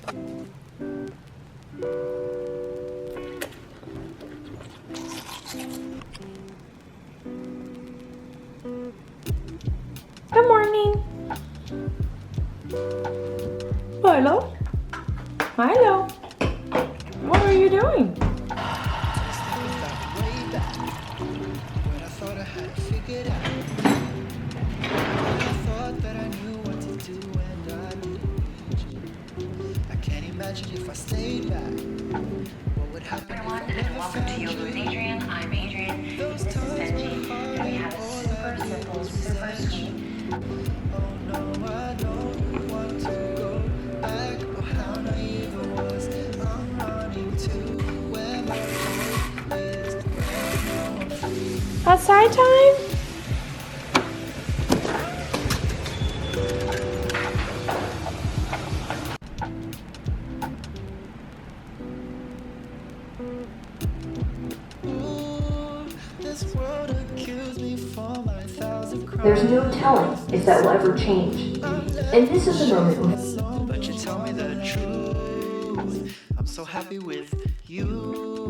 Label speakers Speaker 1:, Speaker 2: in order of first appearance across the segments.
Speaker 1: Good morning. Hello? Hello. What are you doing?
Speaker 2: If I stayed back, what would happen?
Speaker 3: Everyone, and welcome to Yoga with Adrian. I'm Adrian. This is Benji, and we have a super simple, super sweet.
Speaker 2: Oh no, I don't want to go back. Oh, how naive I was. I'm running to where my heart is. Where I'm free.
Speaker 1: Outside time?
Speaker 4: There's no telling if that will ever change. And this is the moment when...
Speaker 2: But you tell me the truth. I'm so happy with you.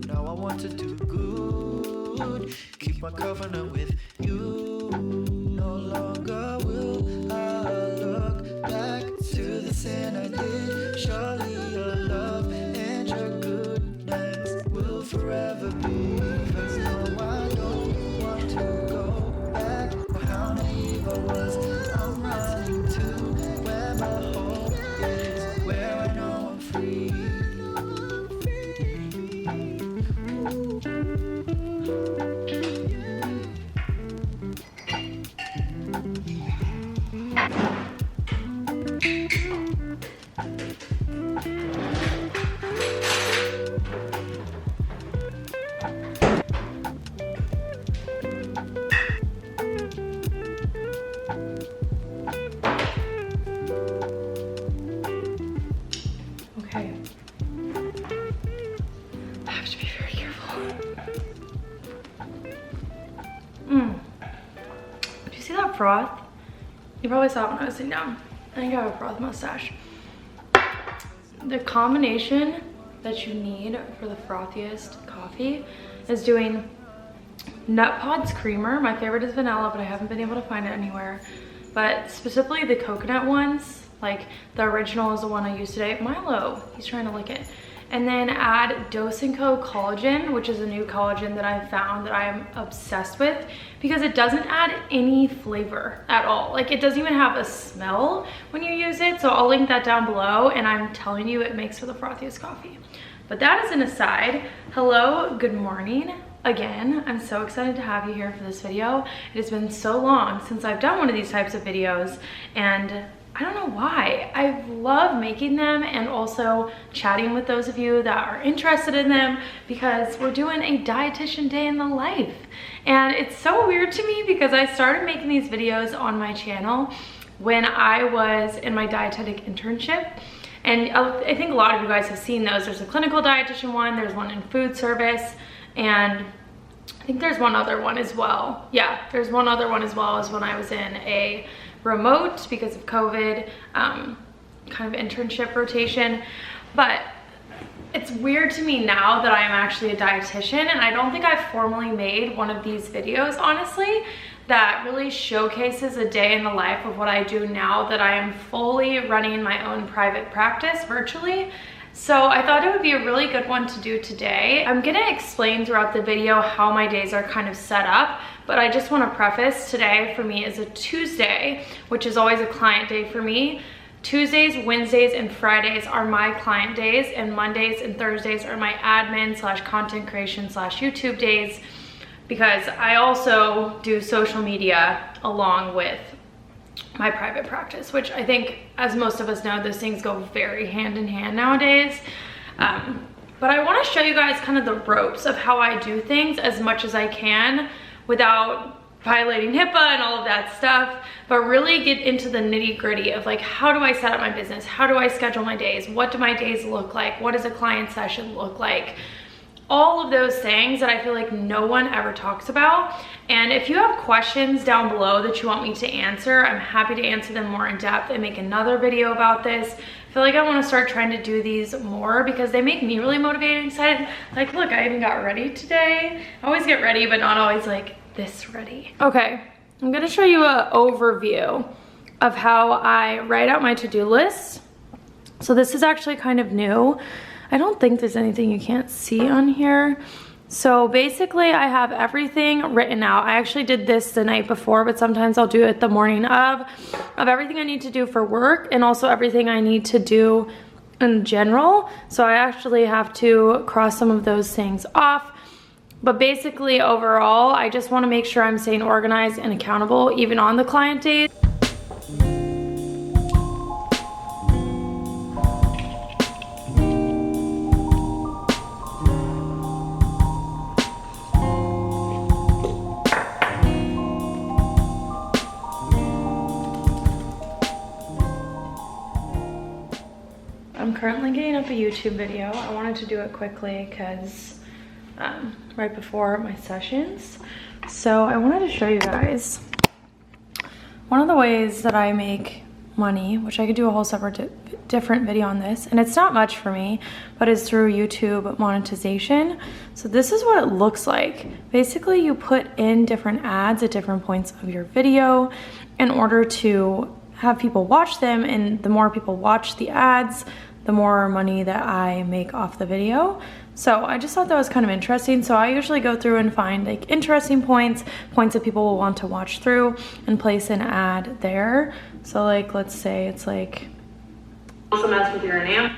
Speaker 2: Now I want to do good. Keep my covenant with you. No longer will I look back to the sin I did. Surely your love and your goodness will forever be. 'Cause no, I don't want to go back. How naive I was. I'm running to where my hope is, where I know I'm free.
Speaker 1: Okay. I have to be very careful. Do you see that froth? You probably saw it when I was sitting down. I think I have a froth mustache. The combination that you need for the frothiest coffee is doing Nut Pods creamer. My favorite is vanilla, but I haven't been able to find it anywhere. But specifically the coconut ones, like the original is the one I used today. Milo, he's trying to lick it. And then add Dose & Co collagen, which is a new collagen that I found that I am obsessed with because it doesn't add any flavor at all. Like it doesn't even have a smell when you use it. So I'll link that down below, and I'm telling you it makes for the frothiest coffee. But that is an aside. Hello, good morning. Again, I'm so excited to have you here for this video. It has been so long since I've done one of these types of videos, and I don't know why. I love making them and also chatting with those of you that are interested in them because we're doing a dietitian day in the life. And it's so weird to me because I started making these videos on my channel when I was in my dietetic internship. And I think a lot of you guys have seen those. There's a clinical dietitian one, there's one in food service, and I think there's one other one as well. Yeah, there's one other one as well as when I was in a remote because of COVID kind of internship rotation. But it's weird to me now that I am actually a dietitian, and I don't think I've formally made one of these videos, honestly, that really showcases a day in the life of what I do now that I am fully running my own private practice virtually. So I thought it would be a really good one to do today. I'm gonna explain throughout the video how my days are kind of set up, but I just wanna preface today for me is a Tuesday, which is always a client day for me. Tuesdays, Wednesdays, and Fridays are my client days, and Mondays and Thursdays are my admin / content creation / YouTube days, because I also do social media along with my private practice, which I think, as most of us know, those things go very hand in hand nowadays. But I want to show you guys kind of the ropes of how I do things as much as I can without violating HIPAA and all of that stuff, but really get into the nitty gritty of like, how do I set up my business? How do I schedule my days? What do my days look like? What does a client session look like? All of those things that I feel like no one ever talks about. And if you have questions down below that you want me to answer, I'm happy to answer them more in depth and make another video about this. I feel like I want to start trying to do these more because they make me really motivated and excited. Like, look, I even got ready today. I always get ready, but not always like this ready. Okay, I'm gonna show you an overview of how I write out my to-do list. So this is actually kind of new. I don't think there's anything you can't see on here. So basically I have everything written out. I actually did this the night before, but sometimes I'll do it the morning of everything I need to do for work and also everything I need to do in general. So I actually have to cross some of those things off. But basically overall, I just want to make sure I'm staying organized and accountable even on the client days. I'm currently getting up a YouTube video. I wanted to do it quickly because right before my sessions. So I wanted to show you guys one of the ways that I make money, which I could do a whole separate different video on this, and it's not much for me, but it's through YouTube monetization. So this is what it looks like. Basically, you put in different ads at different points of your video in order to have people watch them, and the more people watch the ads, the more money that I make off the video. So I just thought that was kind of interesting. So I usually go through and find like interesting points that people will want to watch through and place an ad there. So like, let's say it's like, also mess with your enamel.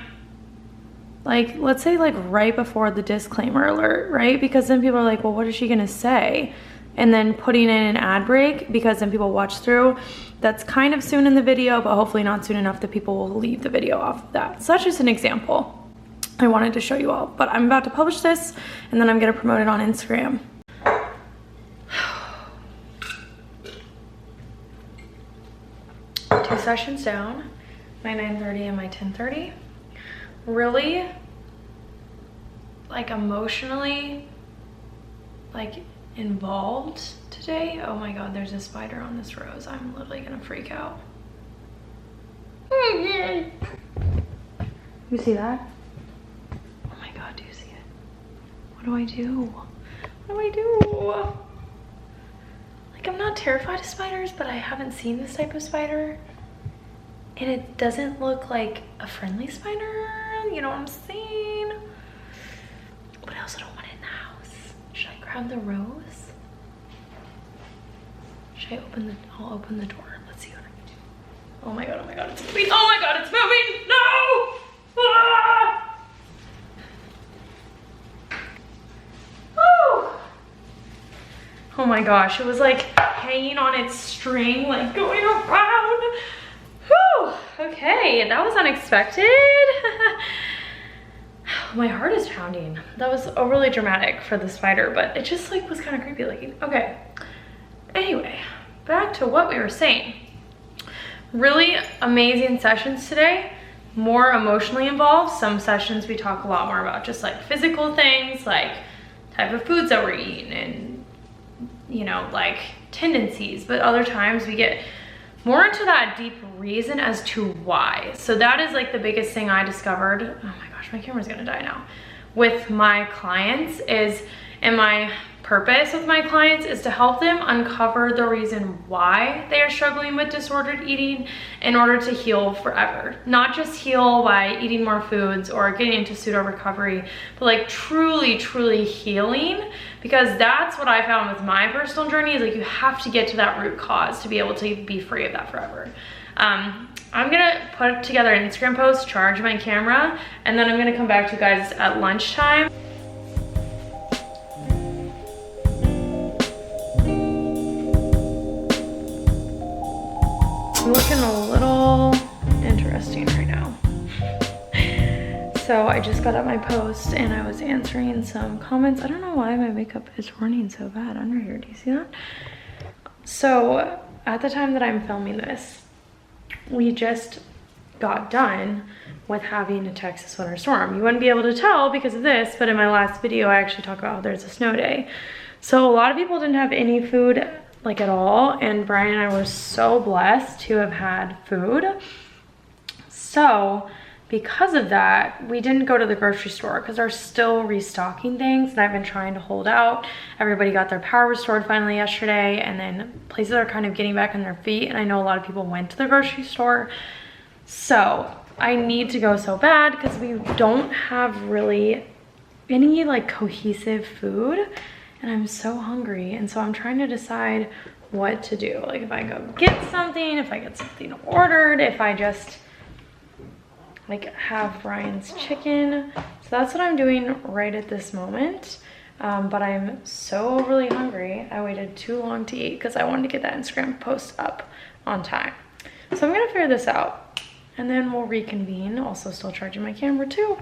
Speaker 1: Like, let's say like right before the disclaimer alert, right? Because then people are like, well, what is she gonna say? And then putting in an ad break because then people watch through. That's kind of soon in the video, but hopefully not soon enough that people will leave the video off of that. So that's just an example I wanted to show you all. But I'm about to publish this and then I'm gonna promote it on Instagram. 2 sessions down, my 9:30 and my 10:30. Really, like emotionally, like involved today. Oh my god, there's a spider on this rose. I'm literally gonna freak out. You see that? Oh my god, do you see it? What do I do? What do I do? Like, I'm not terrified of spiders, but I haven't seen this type of spider. And it doesn't look like a friendly spider, you know what I'm saying? But I also don't want it in the house. Should I grab the rose? Should I open the, I'll open the door. Let's see what I can do. Oh my god, it's moving. Oh my god, it's moving! No! Ah! Woo! Oh my gosh, it was like hanging on its string, like going around. Whew, okay, that was unexpected. My heart is pounding. That was overly dramatic for the spider, but it just like was kind of creepy looking. Okay, anyway, back to what we were saying. Really amazing sessions today, more emotionally involved. Some sessions we talk a lot more about just like physical things, like type of foods that we're eating and, you know, like tendencies, but other times we get more into that deep reason as to why. So that is like the biggest thing I discovered. Oh my gosh, my camera's gonna die now. With my clients is, and my purpose with my clients is to help them uncover the reason why they are struggling with disordered eating in order to heal forever. Not just heal by eating more foods or getting into pseudo recovery, but like truly, truly healing. Because that's what I found with my personal journey, is like you have to get to that root cause to be able to be free of that forever. I'm gonna put together an Instagram post, charge my camera, and then I'm gonna come back to you guys at lunchtime. I'm looking a little interesting right now. So I just got up my post and I was answering some comments. I don't know why my makeup is running so bad under here. Do you see that? So at the time that I'm filming this, we just got done with having a Texas winter storm. You wouldn't be able to tell because of this, but in my last video, I actually talk about how there's a snow day. So a lot of people didn't have any food like at all, and Brian and I were so blessed to have had food. So because of that, we didn't go to the grocery store because they're still restocking things and I've been trying to hold out. Everybody got their power restored finally yesterday, and then places are kind of getting back on their feet, and I know a lot of people went to the grocery store. So I need to go so bad because we don't have really any like cohesive food, and I'm so hungry, and so I'm trying to decide what to do. Like if I go get something, if I get something ordered, if I just like have Ryan's chicken. So that's what I'm doing right at this moment. But I'm so overly hungry. I waited too long to eat because I wanted to get that Instagram post up on time. So I'm gonna figure this out and then we'll reconvene. Also still charging my camera too.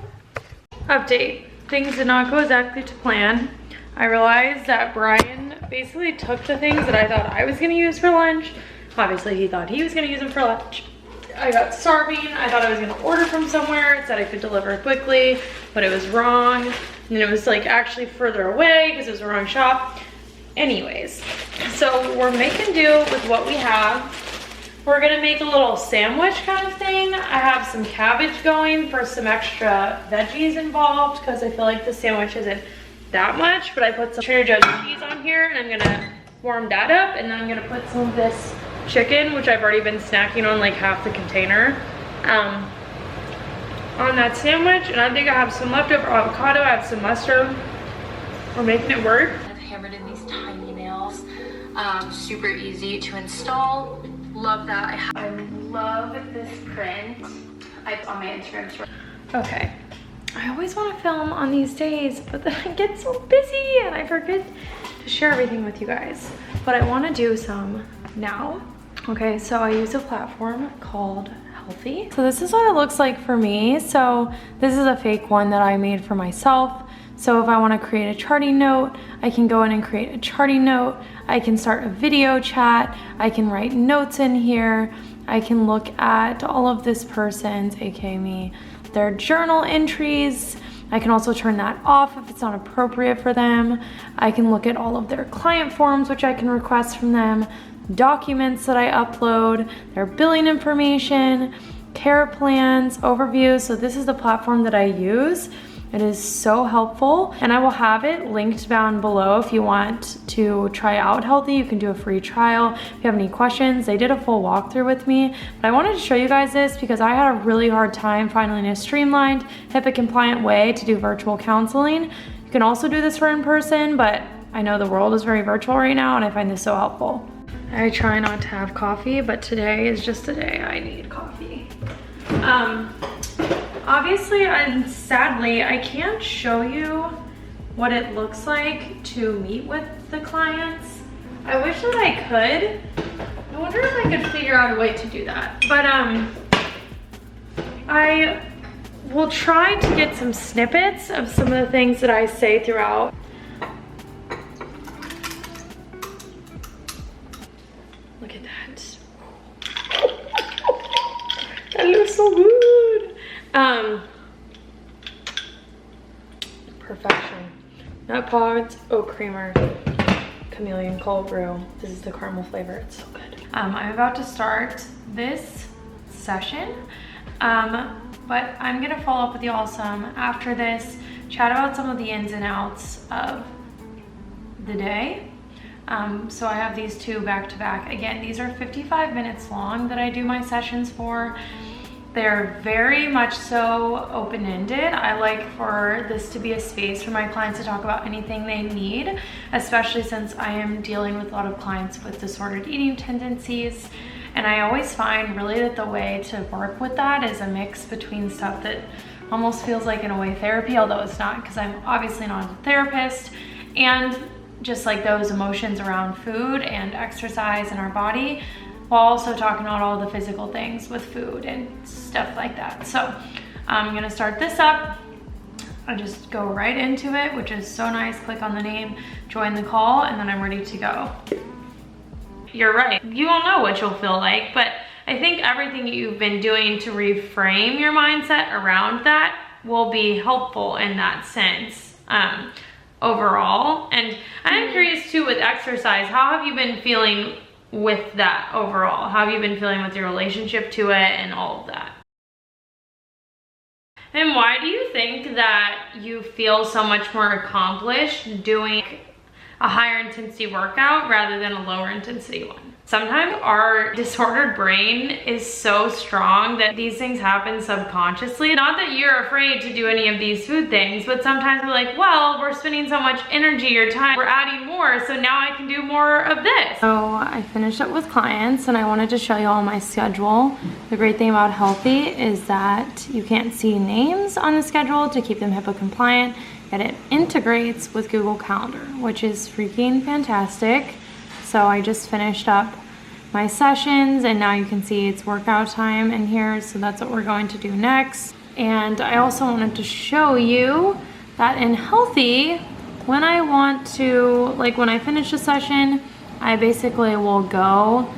Speaker 1: Update, things did not go exactly to plan. I realized that Brian basically took the things that I thought I was gonna use for lunch. Obviously he thought he was gonna use them for lunch. I got starving. I thought I was gonna order from somewhere. It said I could deliver quickly, but it was wrong. And it was like actually further away because it was the wrong shop. Anyways, so we're making do with what we have. We're gonna make a little sandwich kind of thing. I have some cabbage going for some extra veggies involved because I feel like the sandwich isn't that much, but I put some Trader Joe's cheese on here and I'm gonna warm that up, and then I'm gonna put some of this chicken, which I've already been snacking on like half the container, on that sandwich. And I think I have some leftover avocado, I have some mustard. We're making it work.
Speaker 3: I've hammered in these tiny nails, super easy to install. Love that. I love this print. On my Instagram story.
Speaker 1: Okay, I always want to film on these days, but then I get so busy and I forget to share everything with you guys. But I want to do some now. Okay, so I use a platform called Healthy. So this is what it looks like for me. So this is a fake one that I made for myself. So if I want to create a charting note, I can go in and create a charting note. I can start a video chat. I can write notes in here. I can look at all of this person's, aka me, their journal entries. I can also turn that off if it's not appropriate for them. I can look at all of their client forms, which I can request from them, documents that I upload, their billing information, care plans, overview. So this is the platform that I use. It is so helpful, and I will have it linked down below if you want to try out Healthy. You can do a free trial. If you have any questions, they did a full walkthrough with me, but I wanted to show you guys this because I had a really hard time finding a streamlined, HIPAA compliant way to do virtual counseling. You can also do this for in person, but I know the world is very virtual right now, and I find this so helpful. I try not to have coffee, but today is just a day I need coffee. Obviously, and sadly, I can't show you what it looks like to meet with the clients. I wish that I could. I wonder if I could figure out a way to do that. But I will try to get some snippets of some of the things that I say throughout. Look at that. That looks so good. Perfection. Nut pods, oat creamer, chameleon cold brew. This is the caramel flavor, it's so good. I'm about to start this session, but I'm gonna follow up with y'all some after this, chat about some of the ins and outs of the day. So I have these two back to back. Again, these are 55 minutes long that I do my sessions for. They're very much so open-ended. I like for this to be a space for my clients to talk about anything they need, especially since I am dealing with a lot of clients with disordered eating tendencies. And I always find really that the way to work with that is a mix between stuff that almost feels like in a way therapy, although it's not because I'm obviously not a therapist, and just like those emotions around food and exercise in our body, while also talking about all the physical things with food and stuff like that. So I'm gonna start this up. I just go right into it, which is so nice. Click on the name, join the call, and then I'm ready to go. You're right, you don't know what you'll feel like, but I think everything you've been doing to reframe your mindset around that will be helpful in that sense overall. And I'm curious too with exercise, how have you been feeling with that overall? How have you been feeling with your relationship to it and all of that? And why do you think that you feel so much more accomplished doing a higher intensity workout rather than a lower intensity one? Sometimes our disordered brain is so strong that these things happen subconsciously. Not that you're afraid to do any of these food things, but sometimes we're like, well, we're spending so much energy or time, we're adding more, so now I can do more of this. So I finished up with clients and I wanted to show you all my schedule. The great thing about Healthy is that you can't see names on the schedule to keep them HIPAA compliant, yet it integrates with Google Calendar, which is freaking fantastic. So I just finished up my sessions and now you can see it's workout time in here. So that's what we're going to do next. And I also wanted to show you that in Healthy, when I want to, like when I finish a session, I basically will go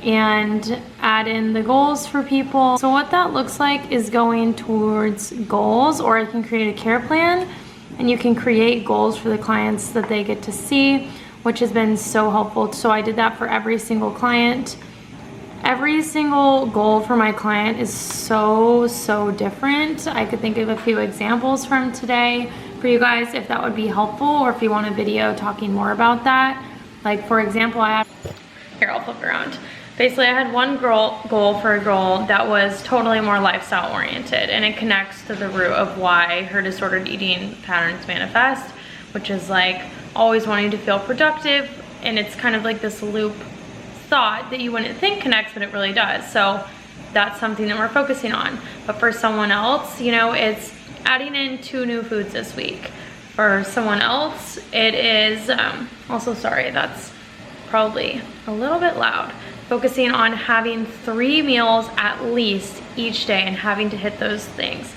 Speaker 1: and add in the goals for people. So what that looks like is going towards goals, or I can create a care plan and you can create goals for the clients that they get to see, which has been so helpful. So I did that for every single client. Every single goal for my client is so different. I could think of a few examples from today for you guys if that would be helpful, or if you want a video talking more about that. Like for example, here I'll flip around. Basically I had one goal for a girl that was totally more lifestyle oriented, and it connects to the root of why her disordered eating patterns manifest, which is like always wanting to feel productive, and it's kind of like this loop thought that you wouldn't think connects, but it really does. So that's something that we're focusing on. But for someone else, you know, it's adding in 2 new foods this week. For someone else, it is, also sorry, that's probably a little bit loud. Focusing on having 3 meals at least each day and having to hit those things.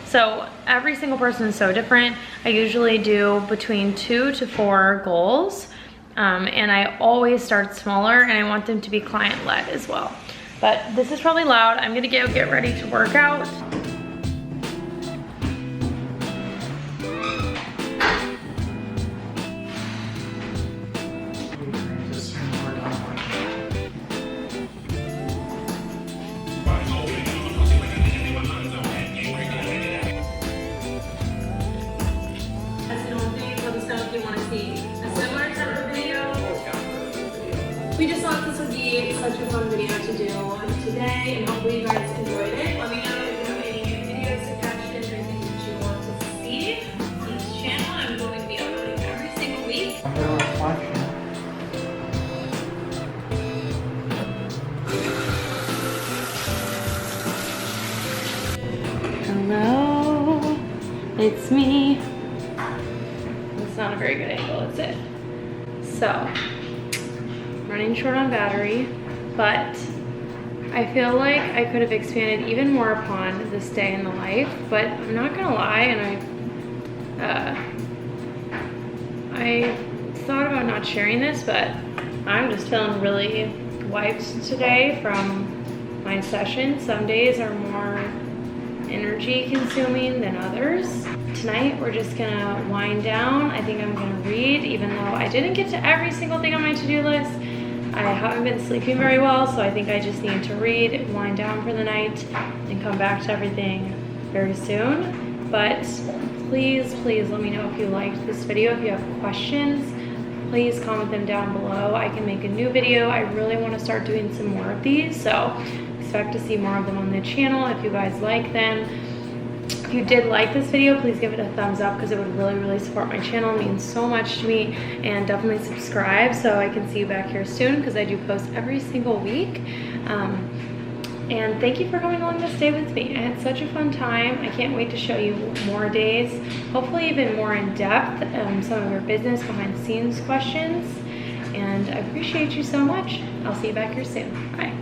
Speaker 1: So every single person is so different. I usually do between 2 to 4 goals, and I always start smaller, and I want them to be client-led as well. But this is probably loud. I'm gonna go get ready to work out. We just thought this would be such a fun video to do today, and hopefully you guys enjoyed it. Let me know if you have any video suggestions or things that you want to see on this channel. I'm going to be uploading every single week. Hello, it's me. It's not a very good angle, is it? So, running short on battery, but I feel like I could have expanded even more upon this day in the life, but I'm not gonna lie, and I thought about not sharing this, but I'm just feeling really wiped today from my session. Some days are more energy consuming than others. Tonight we're just gonna wind down. I think I'm gonna read, even though I didn't get to every single thing on my to-do list. I haven't been sleeping very well, so I think I just need to read, wind down for the night, and come back to everything very soon. But please let me know if you liked this video. If you have questions, please comment them down below. I can make a new video. I really want to start doing some more of these, so expect to see more of them on the channel if you guys like them. If you did like this video, please give it a thumbs up, because it would really support my channel. It means so much to me. And definitely subscribe so I can see you back here soon, because I do post every single week. And thank you for coming along this day with me. I had such a fun time. I can't wait to show you more days, hopefully even more in depth, some of your business behind the scenes questions. And I appreciate you so much. I'll see you back here soon. Bye.